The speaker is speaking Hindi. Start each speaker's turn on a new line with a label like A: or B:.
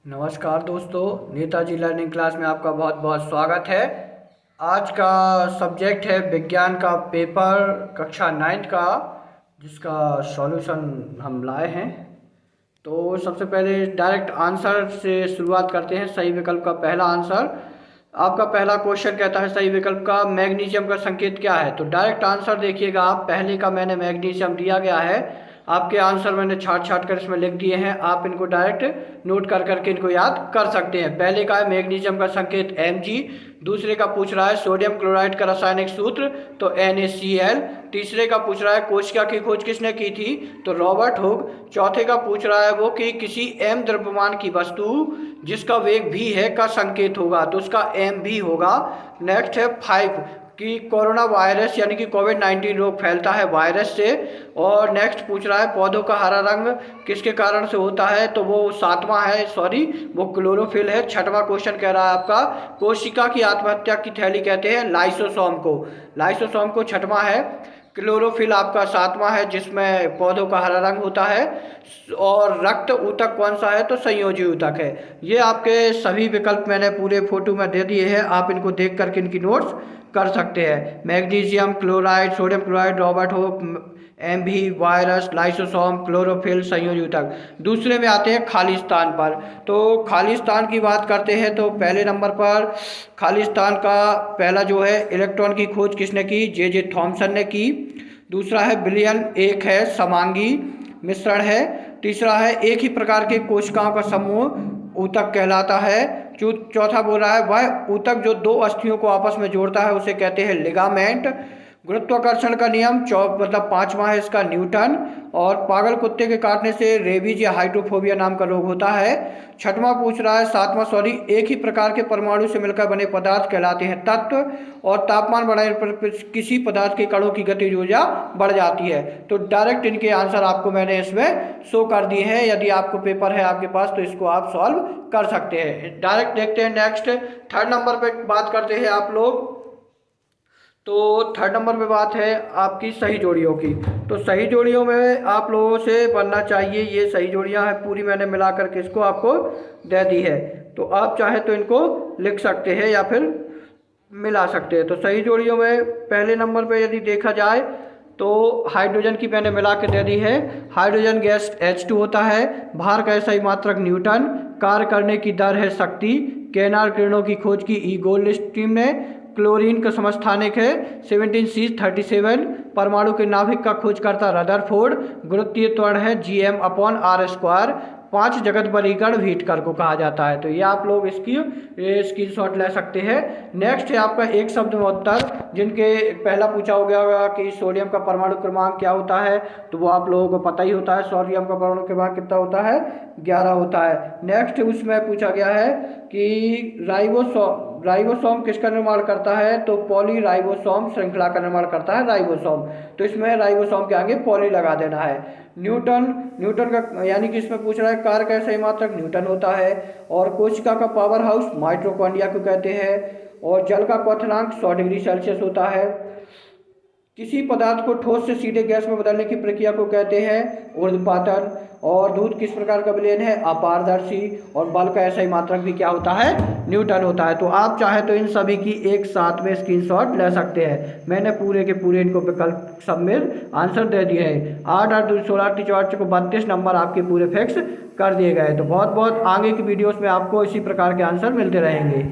A: नमस्कार दोस्तों, नेताजी लर्निंग क्लास में आपका बहुत बहुत स्वागत है। आज का सब्जेक्ट है विज्ञान का पेपर कक्षा 9 का, जिसका सॉल्यूशन हम लाए हैं। तो सबसे पहले डायरेक्ट आंसर से शुरुआत करते हैं। सही विकल्प का पहला आंसर, आपका पहला क्वेश्चन कहता है सही विकल्प का मैग्नीशियम का संकेत क्या है। तो डायरेक्ट आंसर देखिएगा आप, पहले का मैंने मैग्नीशियम दिया गया है, आपके आंसर मैंने छाट छाट कर इसमें लिख दिए हैं। आप इनको डायरेक्ट नोट कर करके इनको याद कर सकते हैं। पहले का है मैग्नीशियम का संकेत Mg, दूसरे का पूछ रहा है सोडियम क्लोराइड का रासायनिक सूत्र तो NaCl, तीसरे का पूछ रहा है कोशिका की खोज किसने की थी तो रॉबर्ट हुक, चौथे का पूछ रहा है वो कि किसी m द्रव्यमान की वस्तु जिसका वेग v है का संकेत होगा तो उसका mv होगा। नेक्स्ट है 5 कि कोरोना वायरस यानी कि कोविड-19 रोग फैलता है वायरस से। और नेक्स्ट पूछ रहा है पौधों का हरा रंग किसके कारण से होता है तो वो सातवां है, वो क्लोरोफिल है। छठवां क्वेश्चन कह रहा है आपका कोशिका की आत्महत्या की थैली कहते हैं लाइसोसोम को छठवां है। क्लोरोफिल आपका सातवां है जिसमें पौधों का हरा रंग होता है। और रक्त ऊतक कौन सा है तो संयोजी ऊतक है। ये आपके सभी विकल्प मैंने पूरे फोटो में दे दिए हैं, आप इनको देख करके इनकी नोट्स कर सकते हैं। Magnesium chloride, sodium chloride, Robert Hooke, MV, virus, lysosome, chlorophyll, संयोजी ऊतक। दूसरे में आते हैं खालिस्तान पर। तो खालिस्तान की बात करते हैं तो पहले नंबर पर खालिस्तान का पहला जो है इलेक्ट्रॉन की खोज किसने की, जे थॉमसन ने की। दूसरा है बिलियन, एक है समांगी मिश्रण है। तीसरा है एक ही प्रकार के कोशिकाओं का समूह ऊतक कहलाता है। चौथा बोल रहा है वह ऊतक जो दो अस्थियों को आपस में जोड़ता है उसे कहते हैं लिगामेंट। गुरुत्वाकर्षण का नियम पांचवा है इसका न्यूटन। और पागल कुत्ते के काटने से रेबीज या हाइड्रोफोबिया नाम का रोग होता है। छठवां पूछ रहा है एक ही प्रकार के परमाणु से मिलकर बने पदार्थ कहलाते हैं तत्व। और तापमान बढ़ने पर किसी पदार्थ के कणों की गतिज ऊर्जा बढ़ जाती है। तो डायरेक्ट इनके आंसर आपको मैंने इसमें शो कर दिए हैं। यदि आपको पेपर है आपके पास तो इसको आप सॉल्व कर सकते हैं। डायरेक्ट देखते हैं नेक्स्ट, थर्ड नंबर पे बात करते हैं आप लोग। तो थर्ड नंबर पे बात है आपकी सही जोड़ियों की। तो सही जोड़ियों में आप लोगों से बनना चाहिए, ये सही जोड़ियां हैं पूरी मैंने मिला करके इसको आपको दे दी है। तो आप चाहे तो इनको लिख सकते हैं या फिर मिला सकते हैं। तो सही जोड़ियों में पहले नंबर पे यदि देखा जाए तो हाइड्रोजन की मैंने मिला के दे दी है। हाइड्रोजन गैस H2 होता है, भार का सही मात्रक न्यूटन, कार्य करने की दर है शक्ति, केनार किरणों की खोज की ई गोल्डस्टीन ने, क्लोरीन का समस्थानिक है 17C37, परमाणु के नाभिक का खोजकर्ता रदरफोर्ड, गुरुत्वीय त्वरण है Gm/r², 5 जगत वर्गीकरण व्हीटकर को कहा जाता है। तो ये आप लोग इसकी स्क्रीनशॉट ले सकते हैं। नेक्स्ट है आपका एक शब्द में उत्तर, जिनके पहला पूछा हो गया होगा कि सोडियम का परमाणु क्रमांक क्या होता है तो वो आप लोगों को पता ही होता है। सोडियम का परमाणु क्रमांक कितना होता है 11 होता है। नेक्स्ट उसमें पूछा गया है कि राइबोसोम किसका निर्माण करता है तो पॉलीराइबोसोम श्रृंखला का निर्माण करता है राइबोसोम। तो इसमें राइबोसोम के आगे पॉली लगा देना है। न्यूटन का यानी कि इसमें पूछ रहा है कार्य का सही मात्रक न्यूटन होता है। और कोशिका का पावर हाउस माइटोकॉन्ड्रिया को कहते हैं। और जल का क्वथनांक 100 डिग्री सेल्सियस होता है। किसी पदार्थ को ठोस से सीधे गैस में बदलने की प्रक्रिया को कहते हैं ऊर्ध्वपातन। और दूध किस प्रकार का विलयन है अपारदर्शी। और बल का ऐसा ही मात्रक भी क्या होता है न्यूटन होता है। तो आप चाहे तो इन सभी की एक साथ में स्क्रीनशॉट ले सकते हैं। मैंने पूरे के पूरे इनको विकल्प सब में आंसर दे दिए हैं। 8 8 2 16 24 को 32 नंबर आपके पूरे फिक्स कर दिए गए। तो बहुत बहुत आगे की वीडियोस में आपको इसी प्रकार के आंसर मिलते रहेंगे।